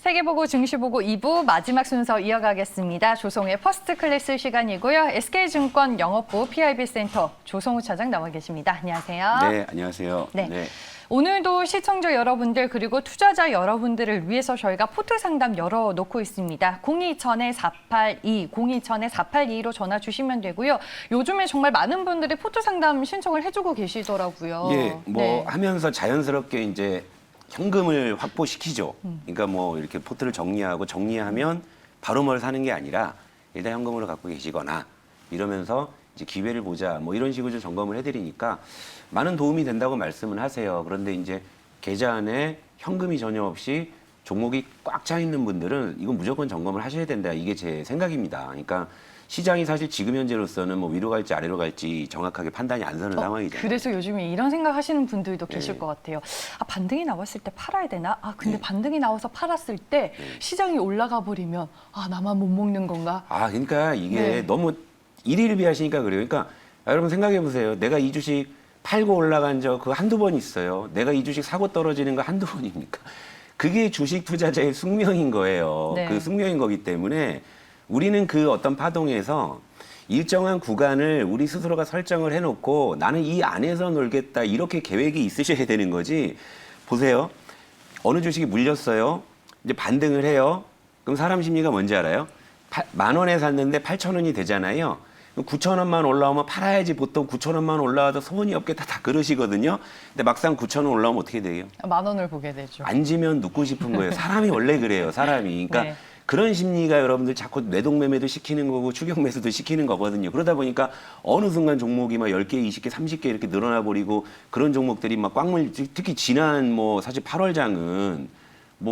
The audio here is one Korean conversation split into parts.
세계보고 증시보고 2부 마지막 순서 이어가겠습니다. 조성우의 퍼스트 클래스 시간이고요. SK증권 영업부 PIB센터 조성우 차장 나와 계십니다. 안녕하세요. 네, 안녕하세요. 네. 오늘도 시청자 여러분들 그리고 투자자 여러분들을 위해서 저희가 포트 상담 열어놓고 있습니다. 02000-482, 02000-482로 전화 주시면 되고요. 요즘에 정말 많은 분들이 포트 상담 신청을 해주고 계시더라고요. 예, 네. 하면서 자연스럽게 이제 현금을 확보시키죠. 그러니까 이렇게 포트를 정리하면 바로 뭘 사는 게 아니라 일단 현금으로 갖고 계시거나 이러면서 이제 기회를 보자 이런 식으로 좀 점검을 해드리니까 많은 도움이 된다고 말씀은 하세요. 그런데 이제 계좌 안에 현금이 전혀 없이 종목이 꽉 차 있는 분들은 이건 무조건 점검을 하셔야 된다. 이게 제 생각입니다. 그러니까 시장이 사실 지금 현재로서는 위로 갈지 아래로 갈지 정확하게 판단이 안 서는 상황이잖아요. 그래서 요즘에 이런 생각 하시는 분들도 계실 것 같아요. 반등이 나왔을 때 팔아야 되나? 근데 반등이 나와서 팔았을 때 시장이 올라가 버리면 나만 못 먹는 건가? 그러니까 이게 너무 일일비하시니까 그래요. 그러니까 여러분 생각해 보세요. 내가 이 주식 팔고 올라간 적 그 한두 번 있어요. 내가 이 주식 사고 떨어지는 거 한두 번입니까? 그게 주식 투자자의 숙명인 거예요. 네. 그 숙명인 거기 때문에 우리는 그 어떤 파동에서 일정한 구간을 우리 스스로가 설정을 해놓고 나는 이 안에서 놀겠다 이렇게 계획이 있으셔야 되는 거지. 보세요. 어느 주식이 물렸어요. 이제 반등을 해요. 그럼 사람 심리가 뭔지 알아요? 10,000원에 샀는데 8,000원이 되잖아요. 9,000원만 올라오면 팔아야지. 보통 9,000원만 올라와도 소원이 없겠다 다 그러시거든요. 근데 막상 9,000원 올라오면 어떻게 돼요? 10,000원을 보게 되죠. 앉으면 눕고 싶은 거예요. 사람이 원래 그래요. 사람이. 그러니까 네. 그런 심리가 여러분들 자꾸 매동매매도 시키는 거고 추격매수도 시키는 거거든요. 그러다 보니까 어느 순간 종목이 10개, 20개, 30개 이렇게 늘어나 버리고 그런 종목들이 꽉물, 특히 지난 사실 8월장은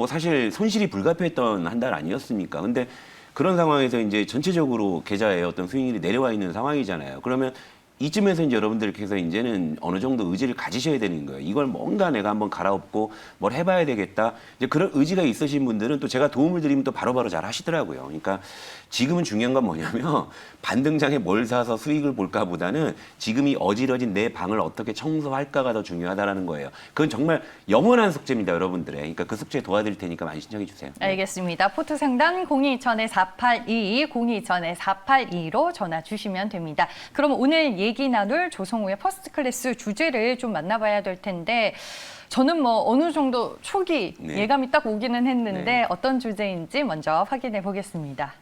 사실 손실이 불가피했던 한 달 아니었습니까? 근데 그런 상황에서 이제 전체적으로 계좌에 어떤 수익률이 내려와 있는 상황이잖아요. 그러면 이쯤에서 이제 여러분들께서 이제는 어느 정도 의지를 가지셔야 되는 거예요. 이걸 뭔가 내가 한번 갈아엎고 뭘 해봐야 되겠다. 이제 그런 의지가 있으신 분들은 또 제가 도움을 드리면 또 바로바로 잘 하시더라고요. 그러니까 지금은 중요한 건 뭐냐면 반등장에 뭘 사서 수익을 볼까보다는 지금이 어지러진 내 방을 어떻게 청소할까가 더 중요하다라는 거예요. 그건 정말 영원한 숙제입니다, 여러분들의. 그러니까 그 숙제 도와드릴 테니까 많이 신청해 주세요. 네. 알겠습니다. 포트 상담 02000-482, 02000-482로 전화 주시면 됩니다. 그럼 오늘 얘기 나눌 조성우의 퍼스트 클래스 주제를 좀 만나봐야 될 텐데 저는 어느 정도 초기 예감이 딱 오기는 했는데 어떤 주제인지 먼저 확인해 보겠습니다.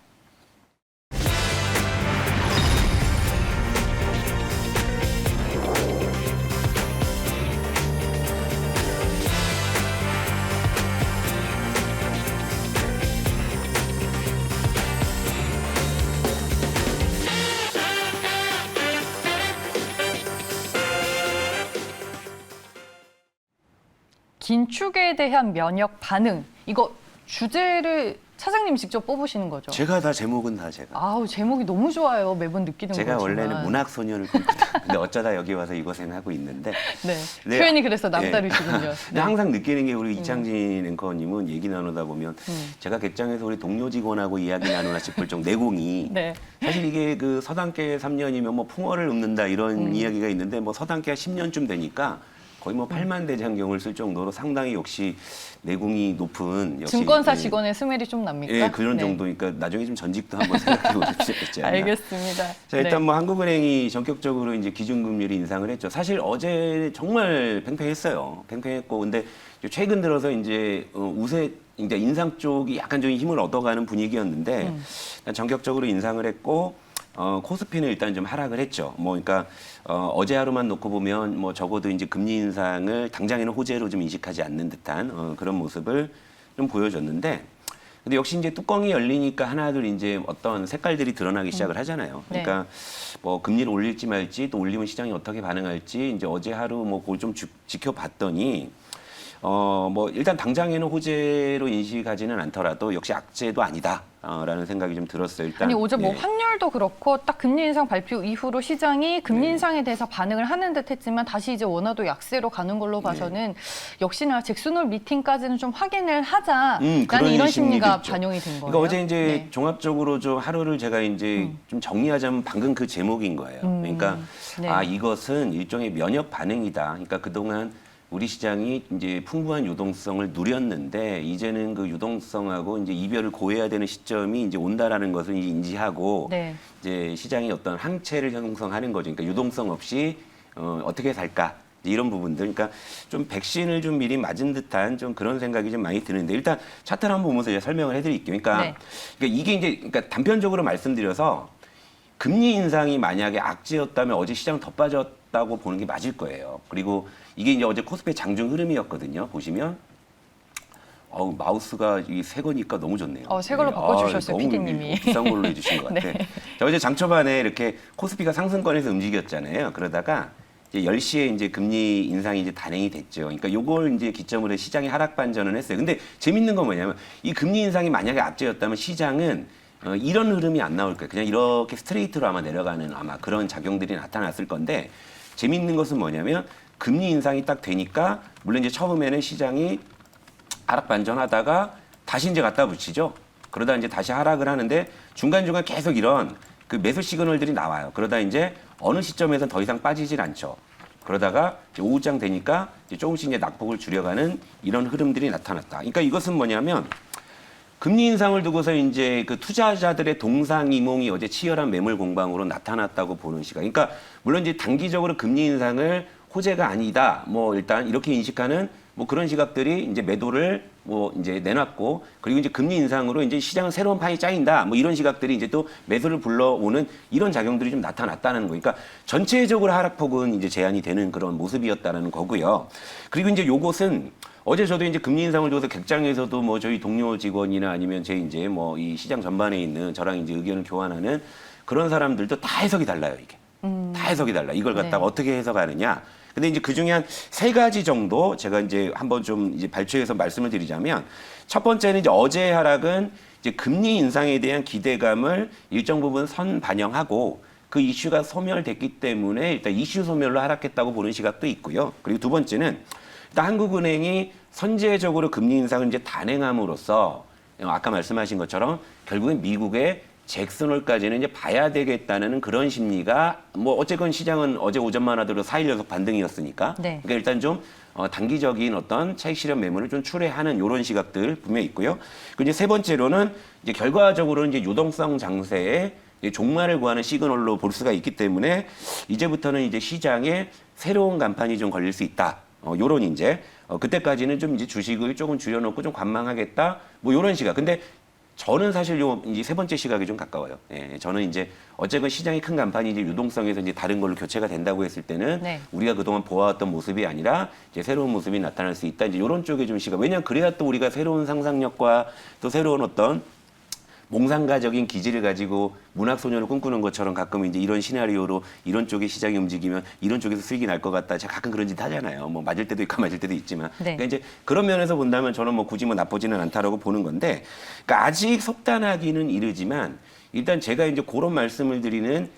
긴축에 대한 면역 반응. 이거 주제를 차장님 직접 뽑으시는 거죠? 제가 다 제목은 다 제가. 제목이 너무 좋아요. 매번 느끼는 제가 거지만. 원래는 문학소녀를 꿈꾸다. 근데 어쩌다 여기 와서 이 고생하고 있는데. 네. 표현이 그래서 남다르시군요. 근데 항상 느끼는 게 우리 이창진 앵커님은 얘기 나누다 보면 제가 객장에서 우리 동료 직원하고 이야기 나누나 싶을 정도 내공이 사실 이게 그 서당계 3년이면 풍어를 읊는다 이런 이야기가 있는데 서당계가 10년쯤 되니까 거의 8만 대장경을 쓸 정도로 상당히 역시 내공이 높은 역시 증권사 직원의 스멜이 좀 납니까? 예, 그런 정도니까 나중에 좀 전직도 한번 생각해 보십시오. 알겠습니다. 자, 일단 한국은행이 전격적으로 이제 기준금리를 인상을 했죠. 사실 어제 정말 팽팽했어요. 팽팽했고 근데 최근 들어서 이제 우세 이제 인상 쪽이 약간 좀 힘을 얻어가는 분위기였는데 전격적으로 인상을 했고 코스피는 일단 좀 하락을 했죠. 그러니까 어제 하루만 놓고 보면 적어도 이제 금리 인상을 당장에는 호재로 좀 인식하지 않는 듯한 그런 모습을 좀 보여줬는데, 근데 역시 이제 뚜껑이 열리니까 하나둘 이제 어떤 색깔들이 드러나기 시작을 하잖아요. 그러니까 금리를 올릴지 말지 또 올리면 시장이 어떻게 반응할지 이제 어제 하루 그걸 좀 지켜봤더니. 일단 당장에는 호재로 인식하지는 않더라도 역시 악재도 아니다. 라는 생각이 좀 들었어요. 일단. 아니 어제 환율도 그렇고 딱 금리 인상 발표 이후로 시장이 금리 인상에 대해서 반응을 하는 듯했지만 다시 이제 원화도 약세로 가는 걸로 봐서는 역시나 잭슨홀 미팅까지는 좀 확인을 하자라는 이런 심리가 반영이 된 거예요. 그러니까 어제 이제 종합적으로 좀 하루를 제가 이제 좀 정리하자면 방금 그 제목인 거예요. 그러니까 이것은 일종의 면역 반응이다. 그러니까 그동안 우리 시장이 이제 풍부한 유동성을 누렸는데 이제는 그 유동성하고 이제 이별을 고해야 되는 시점이 이제 온다라는 것을 이제 인지하고 네. 이제 시장이 어떤 항체를 형성하는 거죠. 그러니까 유동성 없이 어떻게 살까? 이런 부분들, 그러니까 좀 백신을 좀 미리 맞은 듯한 좀 그런 생각이 좀 많이 드는데 일단 차트를 한번 보면서 이제 설명을 해드릴게요. 그러니까, 네. 그러니까 이게 이제 그러니까 단편적으로 말씀드려서 금리 인상이 만약에 악재였다면 어제 시장 더 빠졌다고 보는 게 맞을 거예요. 그리고 이게 이제 어제 코스피 장중 흐름이었거든요. 보시면. 마우스가 이 새 거니까 너무 좋네요. 새 걸로 바꿔주셨어요, 너무 PD님이. 비싼 걸로 해주신 것 같아. 네. 자, 어제 장 초반에 이렇게 코스피가 상승권에서 움직였잖아요. 그러다가 이제 10시에 이제 금리 인상이 이제 단행이 됐죠. 그러니까 요걸 이제 기점으로 시장이 하락 반전을 했어요. 근데 재밌는 건 뭐냐면 이 금리 인상이 만약에 악재였다면 시장은 이런 흐름이 안 나올 거예요. 그냥 이렇게 스트레이트로 아마 내려가는 아마 그런 작용들이 나타났을 건데 재밌는 것은 뭐냐면 금리 인상이 딱 되니까 물론 이제 처음에는 시장이 하락 반전하다가 다시 이제 갖다 붙이죠. 그러다 이제 다시 하락을 하는데 중간중간 계속 이런 그 매수 시그널들이 나와요. 그러다 이제 어느 시점에서 더 이상 빠지질 않죠. 그러다가 이제 오후장 되니까 이제 조금씩 이제 낙폭을 줄여가는 이런 흐름들이 나타났다. 그러니까 이것은 뭐냐면 금리 인상을 두고서 이제 그 투자자들의 동상이몽이 어제 치열한 매물 공방으로 나타났다고 보는 시각. 그러니까 물론 이제 단기적으로 금리 인상을 호재가 아니다. 뭐 일단 이렇게 인식하는 뭐 그런 시각들이 이제 매도를 뭐 이제 내놨고 그리고 이제 금리 인상으로 이제 시장은 새로운 판이 짜인다. 뭐 이런 시각들이 이제 또 매수를 불러오는 이런 작용들이 좀 나타났다는 거. 그러니까 전체적으로 하락폭은 이제 제한이 되는 그런 모습이었다는 거고요. 그리고 이제 요것은 어제 저도 이제 금리 인상을 줘서 객장에서도 뭐 저희 동료 직원이나 아니면 제 이제 뭐 이 시장 전반에 있는 저랑 이제 의견을 교환하는 그런 사람들도 다 해석이 달라요, 이게. 다 해석이 달라. 이걸 갖다가 네. 어떻게 해석하느냐. 근데 이제 그 중에 한 세 가지 정도 제가 이제 한번 좀 이제 발췌해서 말씀을 드리자면 첫 번째는 이제 어제 하락은 이제 금리 인상에 대한 기대감을 일정 부분 선반영하고 그 이슈가 소멸됐기 때문에 일단 이슈 소멸로 하락했다고 보는 시각도 있고요. 그리고 두 번째는 일단 한국은행이 선제적으로 금리 인상을 이제 단행함으로써 아까 말씀하신 것처럼 결국엔 미국의 잭슨홀까지는 이제 봐야 되겠다는 그런 심리가 뭐 어쨌건 시장은 어제 오전만 하더라도 4일 연속 반등이었으니까 네. 그러니까 일단 좀 단기적인 어떤 차익 실현 매물을 좀 출회하는 이런 시각들 분명히 있고요. 그리고 이제 세 번째로는 이제 결과적으로 이제 유동성 장세에 이제 종말을 구하는 시그널로 볼 수가 있기 때문에 이제부터는 이제 시장에 새로운 간판이 좀 걸릴 수 있다. 요런 이제 그때까지는 좀 이제 주식을 조금 줄여놓고 좀 관망하겠다. 뭐 요런 시각. 근데 저는 사실 요 이제 세 번째 시각이 좀 가까워요. 예, 저는 이제 어쨌건 시장이 큰 간판이 이제 유동성에서 이제 다른 걸로 교체가 된다고 했을 때는 네. 우리가 그동안 보아왔던 모습이 아니라 이제 새로운 모습이 나타날 수 있다. 이제 요런 쪽에 좀 시각. 왜냐하면 그래야 또 우리가 새로운 상상력과 또 새로운 어떤 몽상가적인 기질을 가지고 문학소년을 꿈꾸는 것처럼 가끔 이제 이런 시나리오로 이런 쪽에 시장이 움직이면 이런 쪽에서 수익이 날 것 같다. 제가 가끔 그런 짓 하잖아요. 뭐 맞을 때도 있고 안 맞을 때도 있지만. 네. 그러니까 이제 그런 면에서 본다면 저는 뭐 굳이 뭐 나쁘지는 않다라고 보는 건데 그러니까 아직 속단하기는 이르지만 일단 제가 이제 그런 말씀을 드리는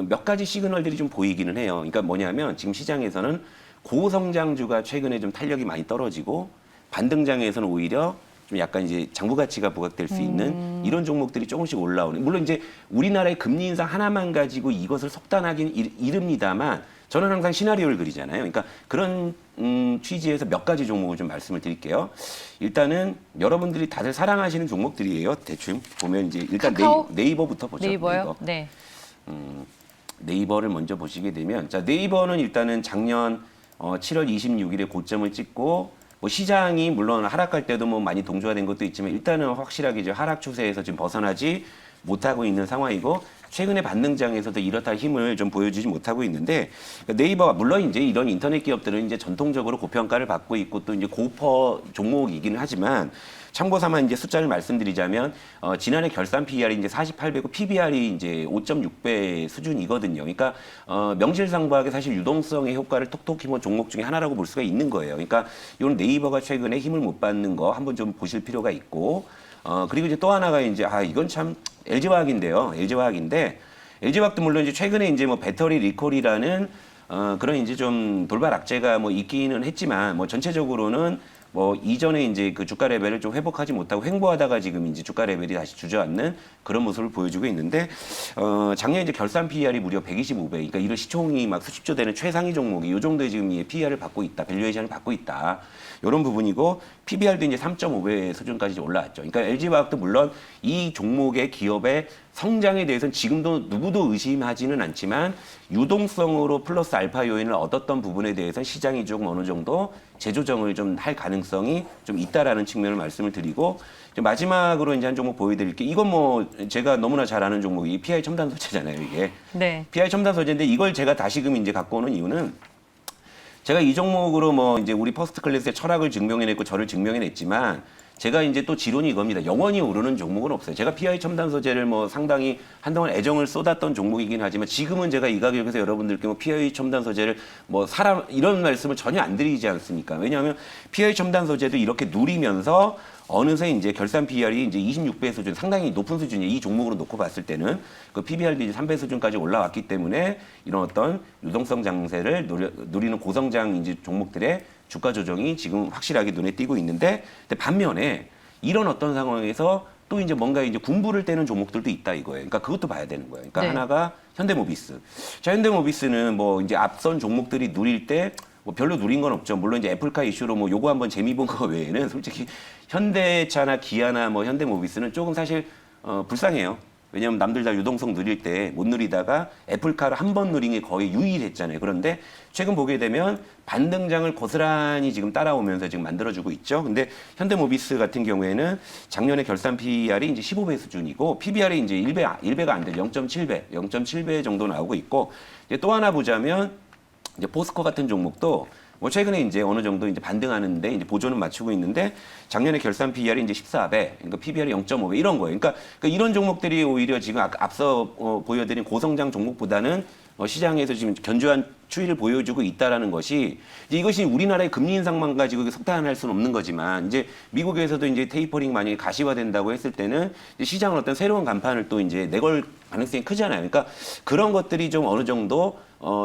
몇 가지 시그널들이 좀 보이기는 해요. 그러니까 뭐냐면 지금 시장에서는 고성장주가 최근에 좀 탄력이 많이 떨어지고 반등장에서는 오히려 좀 약간 이제 장부 가치가 부각될 수 있는 이런 종목들이 조금씩 올라오는. 물론 이제 우리나라의 금리 인상 하나만 가지고 이것을 속단하기는 이릅니다만 저는 항상 시나리오를 그리잖아요. 그러니까 그런 취지에서 몇 가지 종목을 좀 말씀을 드릴게요. 일단은 여러분들이 다들 사랑하시는 종목들이에요. 대충 보면 이제 일단 카카오? 네이버부터 보죠. 네이버요? 네이버. 네. 네이버를 먼저 보시게 되면 자 네이버는 일단은 작년 7월 26일에 고점을 찍고 뭐 시장이 물론 하락할 때도 뭐 많이 동조화된 것도 있지만 일단은 확실하게 이제 하락 추세에서 지금 벗어나지 못하고 있는 상황이고 최근에 반등장에서도 이렇다 힘을 좀 보여주지 못하고 있는데 네이버가 물론 이제 이런 인터넷 기업들은 이제 전통적으로 고평가를 받고 있고 또 이제 고퍼 종목이기는 하지만 참고 삼아 이제 숫자를 말씀드리자면 지난해 결산 PER이 이제 48배고 PBR이 이제 5.6배 수준이거든요. 그러니까 명실상부하게 사실 유동성의 효과를 톡톡히 본 종목 중에 하나라고 볼 수가 있는 거예요. 그러니까 이런 네이버가 최근에 힘을 못 받는 거 한번 좀 보실 필요가 있고 그리고 이제 또 하나가 이제 이건 참 LG화학인데요. LG화학인데 LG화학도 물론 이제 최근에 이제 뭐 배터리 리콜이라는 그런 이제 좀 돌발 악재가 뭐 있기는 했지만 뭐 전체적으로는 뭐 이전에 이제 그 주가 레벨을 좀 회복하지 못하고 횡보하다가 지금 이제 주가 레벨이 다시 주저앉는 그런 모습을 보여주고 있는데 작년 이제 결산 PER이 무려 125배, 그러니까 이런 시총이 막 수십조 되는 최상위 종목이 이 정도의 지금 이 PER을 받고 있다, 밸류에이션을 받고 있다. 이런 부분이고 PBR도 이제 3.5배 수준까지 올라왔죠. 그러니까 LG화학도 물론 이 종목의 기업의 성장에 대해서는 지금도 누구도 의심하지는 않지만 유동성으로 플러스 알파 요인을 얻었던 부분에 대해서 시장이 조금 어느 정도 재조정을 좀 할 가능성이 좀 있다라는 측면을 말씀을 드리고 마지막으로 이제 한 종목 보여드릴게요. 이건 뭐 제가 너무나 잘 아는 종목이 PI 첨단 소재잖아요, 이게. 네. PI 첨단 소재인데 이걸 제가 다시금 이제 갖고 오는 이유는 제가 이 종목으로 뭐 이제 우리 퍼스트 클래스의 철학을 증명해냈고 저를 증명해냈지만 제가 이제 또 지론이 이겁니다. 영원히 오르는 종목은 없어요. 제가 PI 첨단 소재를 뭐 상당히 한동안 애정을 쏟았던 종목이긴 하지만 지금은 제가 이 가격에서 여러분들께 뭐 PI 첨단 소재를 뭐 사람 이런 말씀을 전혀 안 드리지 않습니까? 왜냐하면 PI 첨단 소재도 이렇게 누리면서 어느새 이제 결산 PER이 이제 26배 수준, 상당히 높은 수준이에요. 이 종목으로 놓고 봤을 때는 그 PBR도 이제 3배 수준까지 올라왔기 때문에 이런 어떤 유동성 장세를 누리는 고성장 이제 종목들의 주가 조정이 지금 확실하게 눈에 띄고 있는데, 근데 반면에 이런 어떤 상황에서 또 이제 뭔가 이제 군부를 떼는 종목들도 있다 이거예요. 그러니까 그것도 봐야 되는 거예요. 그러니까 네. 하나가 현대모비스. 자, 현대모비스는 뭐 이제 앞선 종목들이 누릴 때 뭐 별로 누린 건 없죠. 물론 이제 애플카 이슈로 뭐 요거 한번 재미 본 거 외에는 솔직히 현대차나 기아나 뭐 현대모비스는 조금 사실 불쌍해요. 왜냐하면 남들 다 유동성 누릴 때 못 누리다가 애플카를 한 번 누린 게 거의 유일했잖아요. 그런데 최근 보게 되면 반등장을 고스란히 지금 따라오면서 지금 만들어주고 있죠. 근데 현대모비스 같은 경우에는 작년에 결산 PER이 이제 15배 수준이고 PBR이 이제 1배가 안 돼요. 0.7배 정도 나오고 있고, 이제 또 하나 보자면 이제 포스코 같은 종목도 뭐 최근에 이제 어느 정도 이제 반등하는데 이제 보조는 맞추고 있는데 작년에 결산 PER이 이제 14배, 그러니까 PBR이 0.5배 이런 거예요. 그러니까 이런 종목들이 오히려 지금 앞서 보여드린 고성장 종목보다는 시장에서 지금 견조한 추이를 보여주고 있다라는 것이 이제 이것이 우리나라의 금리 인상만 가지고 석탄할 수는 없는 거지만 이제 미국에서도 이제 테이퍼링 만약에 가시화된다고 했을 때는 이제 시장은 어떤 새로운 간판을 또 이제 내걸 가능성이 크잖아요. 그러니까 그런 것들이 좀 어느 정도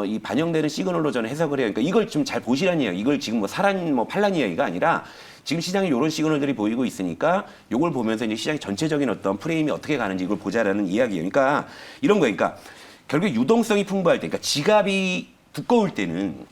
이 반영되는 시그널로 저는 해석을 해요. 그러니까 이걸 좀 잘 보시라는 이야기. 이걸 지금 뭐 사란 뭐 팔란 이야기가 아니라 지금 시장에 이런 시그널들이 보이고 있으니까 이걸 보면서 이제 시장의 전체적인 어떤 프레임이 어떻게 가는지 이걸 보자라는 이야기예요. 그러니까 이런 거예요. 그러니까 결국 유동성이 풍부할 때, 그러니까 지갑이 두꺼울 때는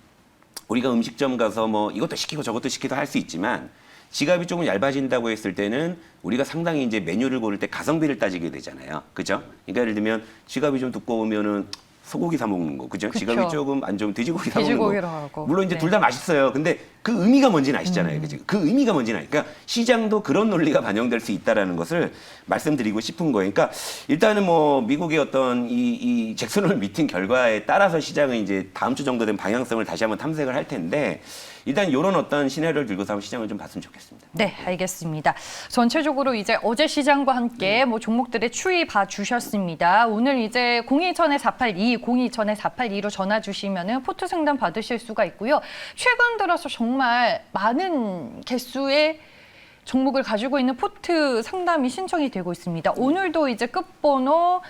우리가 음식점 가서 뭐 이것도 시키고 저것도 시키고 할 수 있지만 지갑이 조금 얇아진다고 했을 때는 우리가 상당히 이제 메뉴를 고를 때 가성비를 따지게 되잖아요. 그죠? 그러니까 예를 들면 지갑이 좀 두꺼우면은 소고기 사 먹는 거, 그죠? 그쵸. 지갑이 조금 안 좋으면 돼지고기 사 먹는 돼지고기로 거. 하고. 물론 이제 네. 둘 다 맛있어요. 근데 그 의미가 뭔지는 아시잖아요. 그죠? 그 의미가 뭔지는 아니까 그러니까 시장도 그런 논리가 반영될 수 있다라는 것을 말씀드리고 싶은 거예요. 그러니까 일단은 뭐 미국의 어떤 이 잭슨홀 미팅 결과에 따라서 시장은 이제 다음 주 정도 된 방향성을 다시 한번 탐색을 할 텐데 일단 이런 어떤 시나리오를 들고서 한번 시장을 좀 봤으면 좋겠습니다. 네, 알겠습니다. 전체적으로 이제 어제 시장과 함께 뭐 종목들의 추이 봐주셨습니다. 오늘 이제 027-482, 027-482로 전화 주시면은 포트 상담 받으실 수가 있고요. 최근 들어서 정말 많은 개수의 종목을 가지고 있는 포트 상담이 신청이 되고 있습니다. 오늘도 이제 끝번호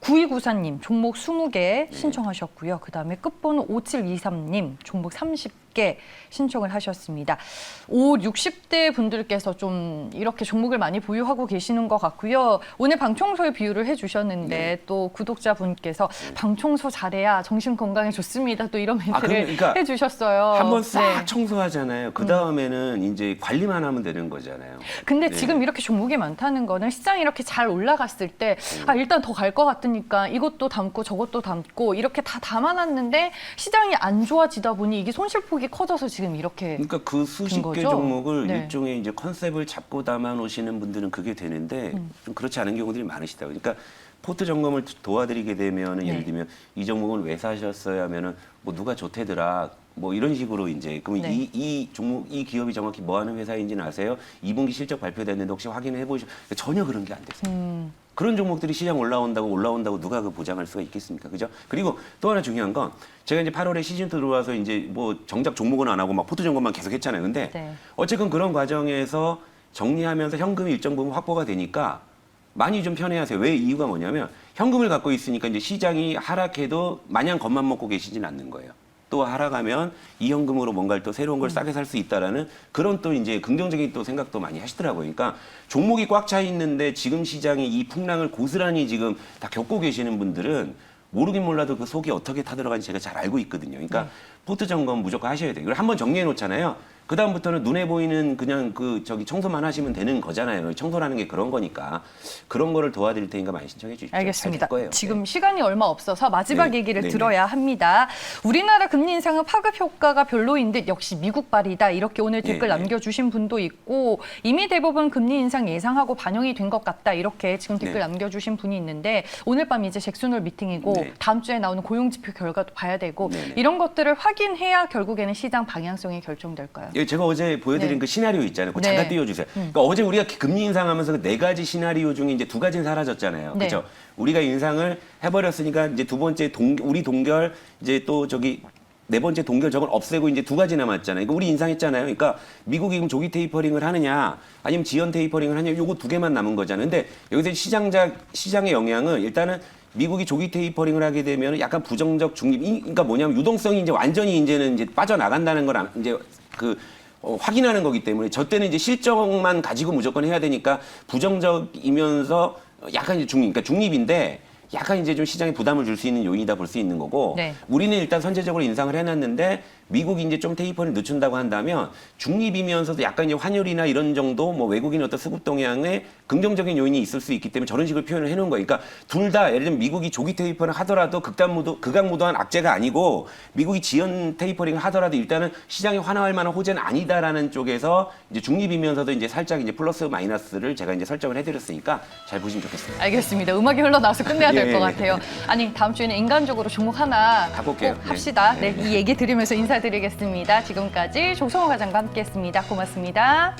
9294님 종목 20개 신청하셨고요. 그다음에 끝번호 5723님 종목 30개 신청을 하셨습니다. 60대 분들께서 좀 이렇게 종목을 많이 보유하고 계시는 것 같고요. 오늘 방청소에 비유를 해주셨는데 또 구독자분께서 방청소 잘해야 정신 건강에 좋습니다. 또 이런 멘트를 그러니까 해주셨어요. 한번 싹 네. 청소하잖아요. 그 다음에는 이제 관리만 하면 되는 거잖아요. 근데 네. 지금 이렇게 종목이 많다는 거는 시장이 이렇게 잘 올라갔을 때 일단 더 갈 것 같으니까 이것도 담고 저것도 담고 이렇게 다 담아놨는데 시장이 안 좋아지다 보니 이게 손실폭이 커져서 지금 이렇게 그러니까 그 수십 개 거죠? 종목을 네. 일종의 이제 컨셉을 잡고 담아 놓으시는 분들은 그게 되는데 좀 그렇지 않은 경우들이 많으시다. 그러니까 포트 점검을 도와드리게 되면은 예를 네. 들면 이 종목은 왜 사셨어요 하면은 뭐 누가 좋대더라. 뭐 이런 식으로 이제 그럼 네. 이 종목 이 기업이 정확히 뭐 하는 회사인지는 아세요? 2분기 실적 발표됐는데 혹시 확인해 보시죠. 전혀 그런 게 안 됐어요. 그런 종목들이 시장 올라온다고 누가 그 보장할 수가 있겠습니까? 그죠? 그리고 또 하나 중요한 건 제가 이제 8월에 시즌 들어와서 이제 뭐 정작 종목은 안 하고 막 포트 점검만 계속 했잖아요. 근데 네. 어쨌건 그런 과정에서 정리하면서 현금이 일정 부분 확보가 되니까 많이 좀 편해하세요. 왜 이유가 뭐냐면 현금을 갖고 있으니까 이제 시장이 하락해도 마냥 겉만 먹고 계시진 않는 거예요. 또 하락하면 이 현금으로 뭔가를 또 새로운 걸 싸게 살 수 있다라는 그런 또 이제 긍정적인 또 생각도 많이 하시더라고요. 그러니까 종목이 꽉 차 있는데 지금 시장이 이 풍랑을 고스란히 지금 다 겪고 계시는 분들은 모르긴 몰라도 그 속이 어떻게 타들어가는지 제가 잘 알고 있거든요. 그러니까 포트 점검 무조건 하셔야 돼요. 이걸 한번 정리해 놓잖아요. 그 다음부터는 눈에 보이는 그냥 청소만 하시면 되는 거잖아요. 청소라는 게 그런 거니까 그런 거를 도와드릴 테니까 많이 신청해 주십시오. 알겠습니다. 잘될 거예요. 지금 네. 시간이 얼마 없어서 마지막 네. 얘기를 네네. 들어야 합니다. 우리나라 금리 인상은 파급 효과가 별로인 듯 역시 미국발이다. 이렇게 오늘 댓글 네네. 남겨주신 분도 있고 이미 대부분 금리 인상 예상하고 반영이 된 것 같다. 이렇게 지금 댓글 네. 남겨주신 분이 있는데 오늘 밤 이제 잭슨홀 미팅이고 네. 다음 주에 나오는 고용지표 결과도 봐야 되고 네네. 이런 것들을 확인해야 결국에는 시장 방향성이 결정될까요? 예, 제가 어제 보여드린 네. 그 시나리오 있잖아요. 그거 네. 잠깐 띄워주세요. 그러니까 어제 우리가 금리 인상하면서 그 네 가지 시나리오 중에 이제 두 가지는 사라졌잖아요. 네. 그렇죠? 우리가 인상을 해버렸으니까 이제 두 번째 우리 동결 이제 또 저기 네 번째 동결 저걸 없애고 이제 두 가지 남았잖아요. 그러니까 우리 인상했잖아요. 그러니까 미국이 지금 조기 테이퍼링을 하느냐 아니면 지연 테이퍼링을 하느냐 요거 두 개만 남은 거잖아요. 근데 여기서 시장의 영향은 일단은 미국이 조기 테이퍼링을 하게 되면 약간 부정적 중립, 그러니까 뭐냐면 유동성이 이제 완전히 이제는 이제 빠져나간다는 걸 이제 확인하는 거기 때문에 저 때는 이제 실적만 가지고 무조건 해야 되니까 부정적이면서 약간 이제 그러니까 중립인데 약간 이제 좀 시장에 부담을 줄 수 있는 요인이다 볼 수 있는 거고 네. 우리는 일단 선제적으로 인상을 해놨는데 미국이 이제 좀 테이퍼를 늦춘다고 한다면 중립이면서도 약간 이제 환율이나 이런 정도 뭐 외국인 어떤 수급 동향에 긍정적인 요인이 있을 수 있기 때문에 저런 식으로 표현을 해놓은 거예요. 그러니까 둘 다 예를 들면 미국이 조기 테이퍼를 하더라도 극악무도한 악재가 아니고 미국이 지연 테이퍼링을 하더라도 일단은 시장에 환호할 만한 호재는 아니다라는 쪽에서 이제 중립이면서도 이제 살짝 이제 플러스 마이너스를 제가 이제 설정을 해드렸으니까 잘 보시면 좋겠습니다. 알겠습니다. 음악이 흘러나와서 끝내야 될 예, 것 예. 같아요. 아니 다음 주에는 인간적으로 종목 하나 갖고 올게요. 꼭 합시다. 네. 네, 이 얘기 들으면서 인사드리겠습니다. 지금까지 조성호 과장과 함께했습니다. 고맙습니다.